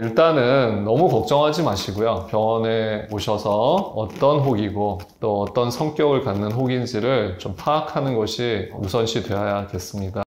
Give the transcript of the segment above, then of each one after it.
일단은 너무 걱정하지 마시고요. 병원에 오셔서 어떤 혹이고 또 어떤 성격을 갖는 혹인지를 좀 파악하는 것이 우선시 되어야겠습니다.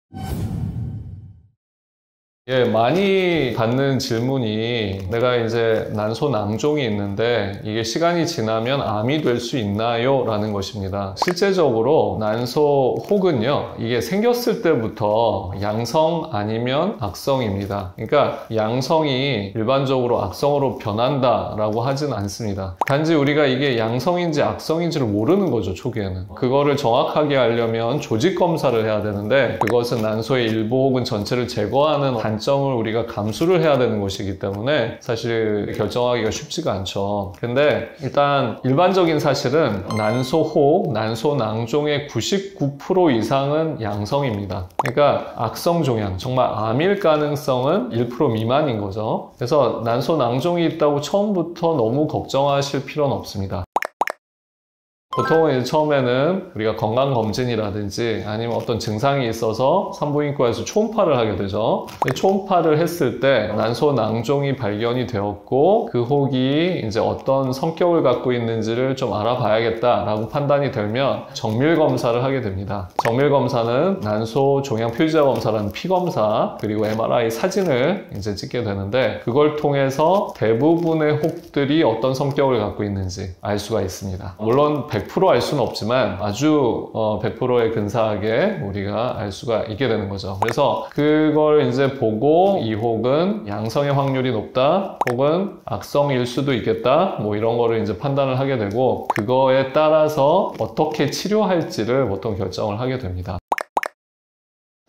예, 많이 받는 질문이 내가 이제 난소낭종이 있는데 이게 시간이 지나면 암이 될 수 있나요? 라는 것입니다. 실제적으로 난소 혹은요, 이게 생겼을 때부터 양성 아니면 악성입니다. 그러니까 양성이 일반적으로 악성으로 변한다 라고 하진 않습니다. 단지 우리가 이게 양성인지 악성인지를 모르는 거죠, 초기에는. 그거를 정확하게 알려면 조직 검사를 해야 되는데 그것은 난소의 일부 혹은 전체를 제거하는 단점을 우리가 감수를 해야 되는 것이기 때문에 사실 결정하기가 쉽지가 않죠. 근데 일단 일반적인 사실은 난소혹, 난소낭종의 99% 이상은 양성입니다. 그러니까 악성 종양, 정말 암일 가능성은 1% 미만인 거죠. 그래서 난소낭종이 있다고 처음부터 너무 걱정하실 필요는 없습니다. 보통은 이제 처음에는 우리가 건강검진이라든지 아니면 어떤 증상이 있어서 산부인과에서 초음파를 하게 되죠. 초음파를 했을 때 난소낭종이 발견이 되었고 그 혹이 이제 어떤 성격을 갖고 있는지를 좀 알아봐야겠다라고 판단이 되면 정밀검사를 하게 됩니다. 정밀검사는 난소종양표시자검사라는 피검사 그리고 MRI 사진을 이제 찍게 되는데 그걸 통해서 대부분의 혹들이 어떤 성격을 갖고 있는지 알 수가 있습니다. 물론 100% 알 수는 없지만 아주 100%에 근사하게 우리가 알 수가 있게 되는 거죠. 그래서 그걸 이제 보고 이 혹은 양성의 확률이 높다 혹은 악성일 수도 있겠다 뭐 이런 거를 이제 판단을 하게 되고 그거에 따라서 어떻게 치료할지를 보통 결정을 하게 됩니다.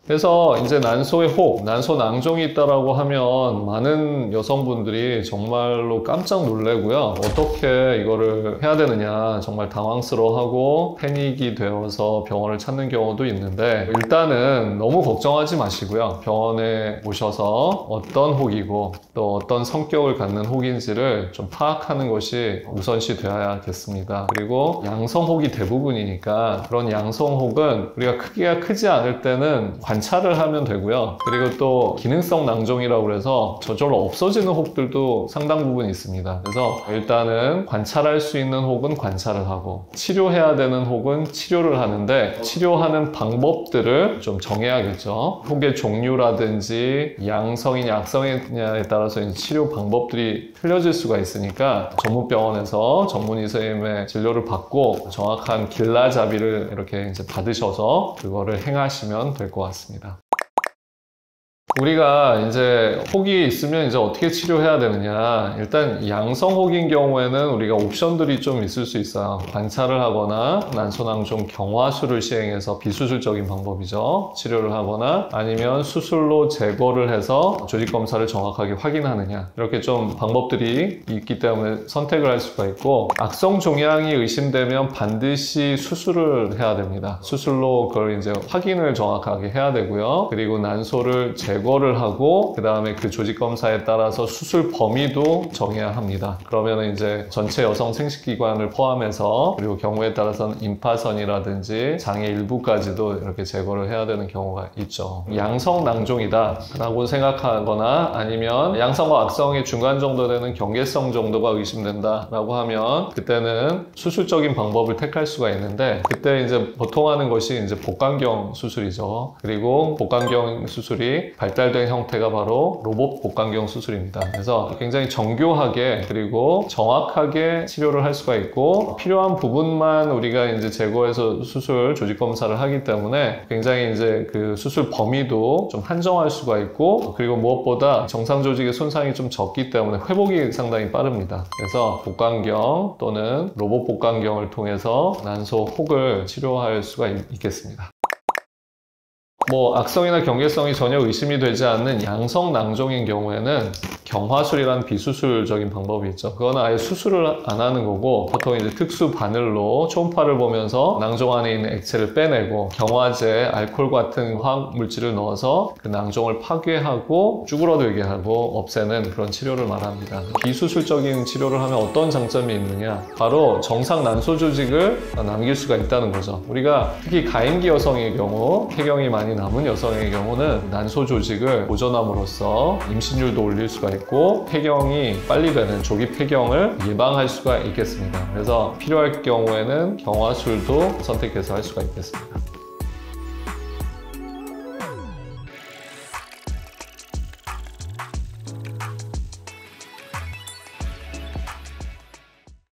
그래서 이제 난소의 혹, 난소낭종이 있다라고 하면 많은 여성분들이 정말로 깜짝 놀래고요. 어떻게 이거를 해야 되느냐 정말 당황스러워하고 패닉이 되어서 병원을 찾는 경우도 있는데 일단은 너무 걱정하지 마시고요. 병원에 오셔서 어떤 혹이고 또 어떤 성격을 갖는 혹인지를 좀 파악하는 것이 우선시 되어야겠습니다. 그리고 양성혹이 대부분이니까 그런 양성혹은 우리가 크기가 크지 않을 때는 관찰을 하면 되고요. 그리고 또 기능성 낭종이라고 해서 저절로 없어지는 혹들도 상당 부분 있습니다. 그래서 일단은 관찰할 수 있는 혹은 관찰을 하고 치료해야 되는 혹은 치료를 하는데 치료하는 방법들을 좀 정해야겠죠. 혹의 종류라든지 양성이냐 악성이냐에 따라서 치료 방법들이 틀려질 수가 있으니까 전문병원에서 전문의 선생님의 진료를 받고 정확한 길라잡이를 이렇게 이제 받으셔서 그거를 행하시면 될 것 같습니다. 우리가 이제 혹이 있으면 이제 어떻게 치료해야 되느냐. 일단 양성혹인 경우에는 우리가 옵션들이 좀 있을 수 있어요. 관찰을 하거나 난소낭종 경화술을 시행해서 비수술적인 방법이죠. 치료를 하거나 아니면 수술로 제거를 해서 조직검사를 정확하게 확인하느냐. 이렇게 좀 방법들이 있기 때문에 선택을 할 수가 있고 악성 종양이 의심되면 반드시 수술을 해야 됩니다. 수술로 그걸 이제 확인을 정확하게 해야 되고요. 그리고 난소를 제거를 하고 그 다음에 그 조직 검사에 따라서 수술 범위도 정해야 합니다. 그러면 이제 전체 여성 생식기관을 포함해서 그리고 경우에 따라서는 임파선이라든지 장의 일부까지도 이렇게 제거를 해야 되는 경우가 있죠. 양성 낭종이다 라고 생각하거나 아니면 양성과 악성의 중간 정도 되는 경계성 정도가 의심된다 라고 하면 그때는 수술적인 방법을 택할 수가 있는데 그때 이제 보통 하는 것이 이제 복강경 수술이죠. 그리고 복강경 수술이 발달된 형태가 바로 로봇 복강경 수술입니다. 그래서 굉장히 정교하게 그리고 정확하게 치료를 할 수가 있고 필요한 부분만 우리가 이제 제거해서 수술 조직 검사를 하기 때문에 굉장히 이제 그 수술 범위도 좀 한정할 수가 있고 그리고 무엇보다 정상 조직의 손상이 좀 적기 때문에 회복이 상당히 빠릅니다. 그래서 복강경 또는 로봇 복강경을 통해서 난소 혹을 치료할 수가 있겠습니다. 악성이나 경계성이 전혀 의심이 되지 않는 양성 낭종인 경우에는 경화술이라는 비수술적인 방법이 있죠. 그거는 아예 수술을 안 하는 거고 보통 이제 특수 바늘로 초음파를 보면서 낭종 안에 있는 액체를 빼내고 경화제, 알코올 같은 화학 물질을 넣어서 그 낭종을 파괴하고 쭈그러들게 하고 없애는 그런 치료를 말합니다. 비수술적인 치료를 하면 어떤 장점이 있느냐? 바로 정상 난소 조직을 남길 수가 있다는 거죠. 우리가 특히 가임기 여성의 경우 폐경이 많이 난소병이 남은 여성의 경우는 난소 조직을 보존함으로써 임신율도 올릴 수가 있고 폐경이 빨리 되는 조기 폐경을 예방할 수가 있겠습니다. 그래서 필요할 경우에는 경화술도 선택해서 할 수가 있겠습니다.